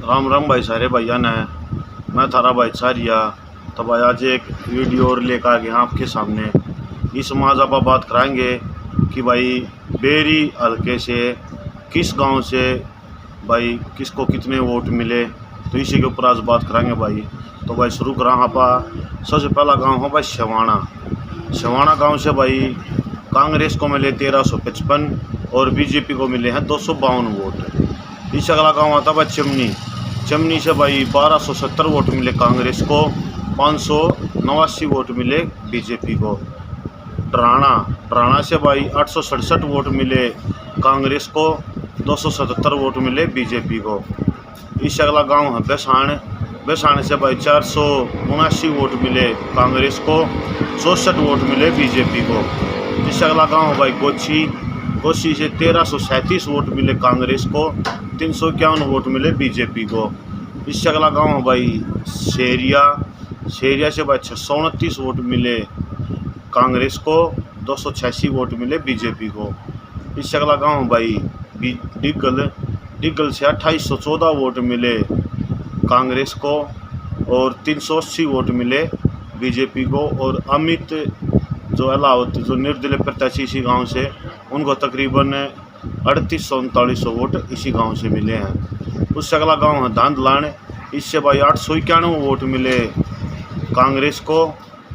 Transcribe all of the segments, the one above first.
राम राम भाई सारे भैया ने। मैं थारा भाई सारिया। तो भाई आज एक वीडियो और लेकर आ गया आपके सामने। इस आज आप बात कराएंगे कि भाई बेरी हल्के से किस गांव से भाई किसको कितने वोट मिले, तो इसी के ऊपर आज बात कराएंगे भाई। तो भाई शुरू करा आप। सबसे पहला गांव है भाई शवाणा। शवाणा गांव से भाई कांग्रेस को मिले 1355 और बीजेपी को मिले हैं 252 वोट। इस अगला गांव आता भाई चमनी। चमनी से भाई 1270 वोट मिले कांग्रेस को, 589 वोट मिले बीजेपी को। टराना से भाई 867 वोट मिले कांग्रेस को, 277 वोट मिले बीजेपी को। इस अगला गांव है बेसाण से भाई 479 वोट मिले कांग्रेस को, 64 वोट मिले बीजेपी को। इस अगला गांव है भाई गोची से 1337 वोट मिले कांग्रेस को, 351 वोट मिले बीजेपी को। इससे अगला गांव है भाई शेरिया से भाई 629 वोट मिले कांग्रेस को, 286 वोट मिले बीजेपी को। इससे अगला गांव है भाई डिगल से 2814 वोट मिले कांग्रेस को और 380 वोट मिले बीजेपी को। और अमित जो अलावत जो निर्दलीय प्रत्याशी इसी गांव से, उनको तकरीबन 3839 वोट इसी गांव से मिले हैं। उससे अगला गांव है धांधलान। इससे भाई 891 वोट मिले कांग्रेस को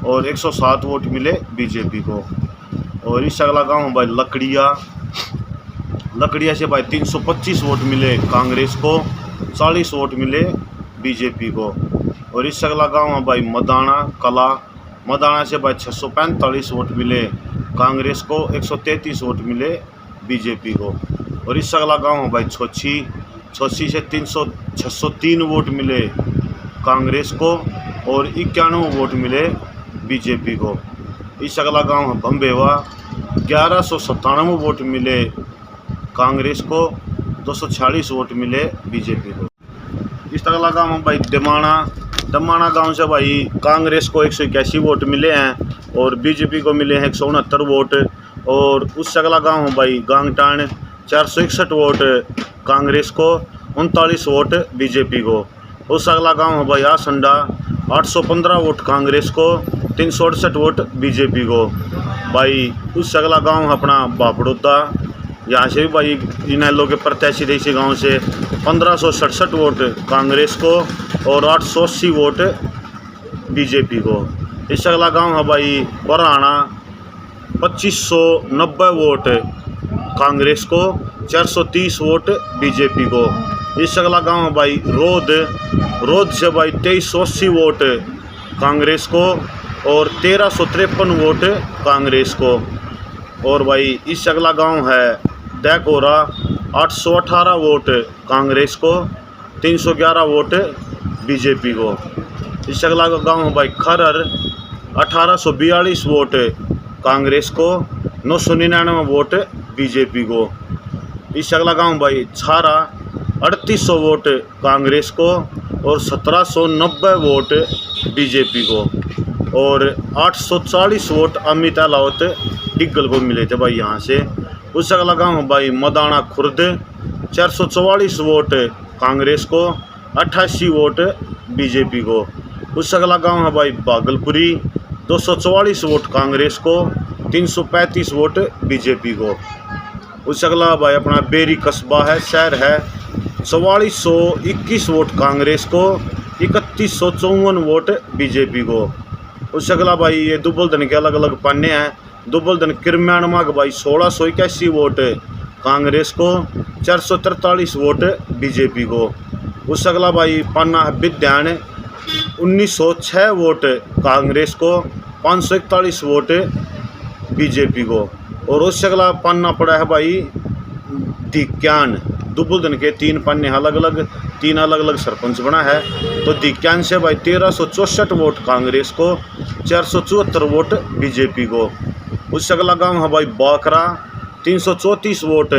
और 107 वोट मिले बीजेपी को। और इससे अगला गांव है भाई लकड़िया से भाई 325 वोट मिले कांग्रेस को, 40 वोट मिले बीजेपी को। और इससे अगला गांव है भाई मदाना से भाई 645 वोट मिले कांग्रेस को, 133 वोट मिले बीजेपी को। और इससे अगला गांव है भाई छोची से 603 वोट मिले कांग्रेस को और 91 वोट मिले बीजेपी को। इस अगला गांव है बम्बेवा। 1197 वोट मिले कांग्रेस को, 246 वोट मिले बीजेपी को। इस अगला गांव है भाई दमाणा गांव से भाई कांग्रेस को 181 वोट मिले हैं और बीजेपी को मिले हैं 169 वोट। और उससे अगला गांव है भाई गांगटान। 461 वोट कांग्रेस को, 39 वोट बीजेपी को। उससे अगला गांव है भाई आसंडा। 815 वोट कांग्रेस को, 368 वोट बीजेपी को। भाई उससे अगला गांव है अपना बापड़ोदा। यहाँ से भी भाई इनेलो के प्रत्याशी थे इसी गाँव से। 1567 वोट कांग्रेस को और 880 वोट बीजेपी को। इससे अगला गांव है भाई बरहाना। 2590 वोट कांग्रेस को, 430 वोट बीजेपी को। इससे अगला गांव है भाई रोद से भाई 2380 वोट कांग्रेस को और 1353 वोट कांग्रेस को। और भाई इससे अगला गांव है दैकोरा। 818 वोट कांग्रेस को, 311 वोट बीजेपी को। इससे अगला गांव है भाई खरर। 1842 वोट कांग्रेस को, 999 वोट बीजेपी को। इससे अगला गांव भाई छारा। 3800 वोट कांग्रेस को और 1790 वोट बीजेपी को। और 840 वोट अमित अलावत डिग्गल को मिले थे भाई यहाँ से। उससे अगला गांव भाई मदाना खुर्द। 444 वोट कांग्रेस को, 88 वोट बीजेपी को। उससे अगला गांव है भाई भागलपुरी। 244 वोट कांग्रेस को, 335 वोट बीजेपी को। उससे अगला भाई अपना बेरी कस्बा है, शहर है। 4421 वोट कांग्रेस को, 3154 वोट बीजेपी को। उससे अगला भाई ये दुबलदन के अलग अलग पन्ने हैं। दुबलदन किरम्यानमा के भाई 1681 वोट कांग्रेस को, 443 वोट बीजेपी को। उससे अगला भाई पन्ना है विद्यान। 1906 वोट कांग्रेस को, 541 वोट बीजेपी को। और उससे अगला पन्ना पड़ा है भाई दिक्यान। दुबलदन के 3 पन्ने अलग अलग सरपंच बना है। तो दिक्यान से भाई 1364 वोट कांग्रेस को, 474 वोट बीजेपी को। उससे अगला गांव है भाई बाकरा। 334 वोट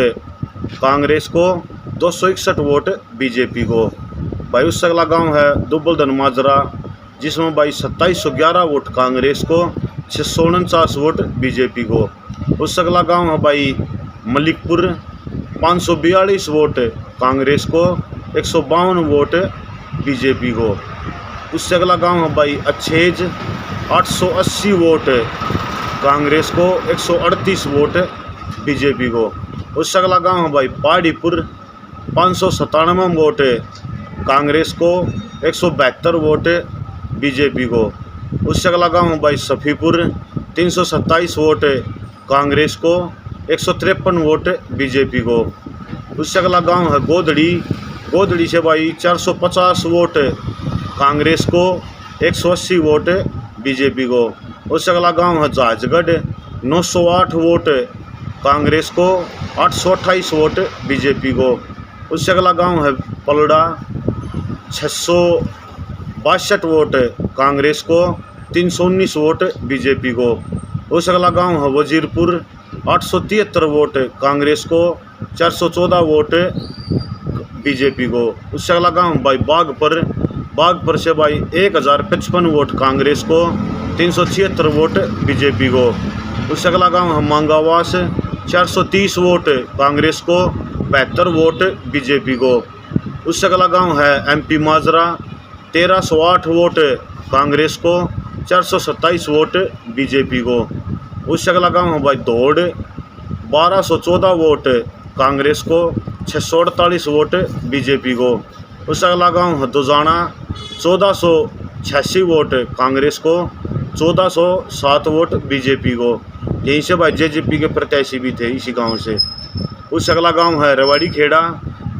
कांग्रेस को, 261 वोट बीजेपी को। भाई उससे अगला गांव है दुबलदन माजरा, जिसमें भाई 2711 वोट कांग्रेस को, 649 वोट बीजेपी को। उससे अगला गांव है भाई मलिकपुर। 542 वोट कांग्रेस को, 152 वोट बीजेपी को। उससे अगला गांव है भाई अच्छेज, 880 वोट कांग्रेस को, 138 वोट बीजेपी को। उससे अगला गांव है भाई पहाड़ीपुर, 597 वोट कांग्रेस को, 172 वोट बीजेपी को। उससे अगला गांव है भाई सफ़ीपुर, 327 वोट कांग्रेस को, 153 वोट बीजेपी को। उससे अगला गांव है गोधड़ी, गोधड़ी से भाई 450 वोट कांग्रेस को, 180 वोट बीजेपी को। उससे अगला गांव है जहाजगढ़, 908 वोट कांग्रेस को, 828 वोट बीजेपी को। उससे अगला गांव है पलड़ा, 662 वोट कांग्रेस को, 319 वोट बीजेपी को। उससे अगला गांव है वजीरपुर, 873 वोट कांग्रेस को, 414 वोट बीजेपी को। उससे अगला गांव भाई बागपर, बागपर से भाई 1055 वोट कांग्रेस को, 376 वोट बीजेपी को। उससे अगला गांव है मांगावास, 430 वोट कांग्रेस को, 72 वोट बीजेपी को। उससे अगला गांव है एमपी माजरा, 1308 वोट कांग्रेस को, 427 वोट बीजेपी को। उससे अगला गांव है भाई दौड़, 1214 वोट कांग्रेस को, 648 वोट बीजेपी को। उससे अगला गांव है दुजाना, 1486 वोट कांग्रेस को, 1407 वोट बीजेपी को। यहीं से भाई जेजेपी के प्रत्याशी भी थे इसी गांव से। उससे अगला गांव है रेवाड़ी खेड़ा,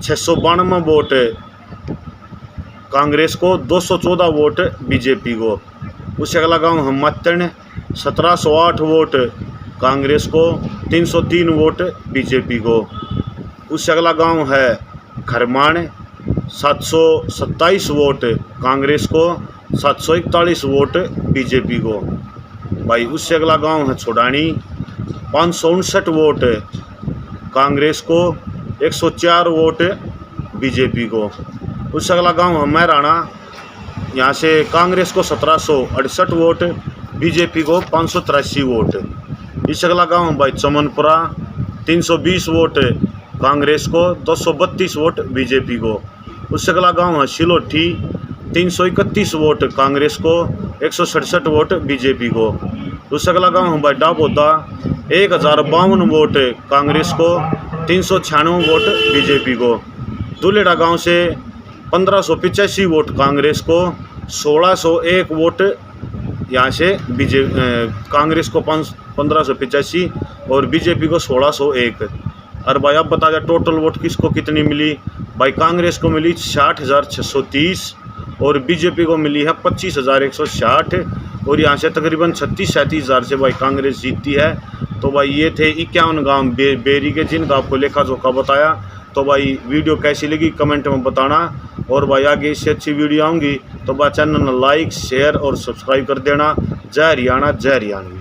692 वोट कांग्रेस को, 214 वोट बीजेपी को। उससे अगला गांव है मत्तन, 1708 वोट कांग्रेस को, 303 वोट बीजेपी को। उससे अगला गांव है खरमान, 727 वोट कांग्रेस को, 741 वोट बीजेपी को। भाई उससे अगला गांव है छोड़ानी, 559 वोट कांग्रेस को, 104 वोट बीजेपी को। उससे अगला गांव है महराणा, यहाँ से कांग्रेस को 1768 वोट, बीजेपी को 583 वोट। इससे अगला गांव है भाई चमनपुरा, 320 वोट कांग्रेस को, 232 वोट बीजेपी को। उससे अगला गांव है सिलोठी, 331 वोट कांग्रेस को, 167 वोट बीजेपी को। उससे अगला गांव है भाई डाबोदा, 1052 वोट कांग्रेस को, 396 वोट बीजेपी को। दुलेड़ा गांव से 1585 वोट कांग्रेस को, 1601 वोट यहाँ से कांग्रेस को 1585 और बीजेपी को 1601। और भाई अब बता जाए टोटल वोट किसको कितनी मिली। भाई कांग्रेस को मिली 60,630 और बीजेपी को मिली है 25,160 और यहाँ से तकरीबन 36-37 हज़ार से भाई कांग्रेस जीतती है। तो भाई ये थे 51 गाँव बेरी के जिनका आपको लेखा जोखा बताया। तो भाई वीडियो कैसी लगी कमेंट में बताना और भाई आगे इससे अच्छी वीडियो आऊँगी तो भाई चैनल लाइक शेयर और सब्सक्राइब कर देना। जय हरियाणा जय हरियाणवी।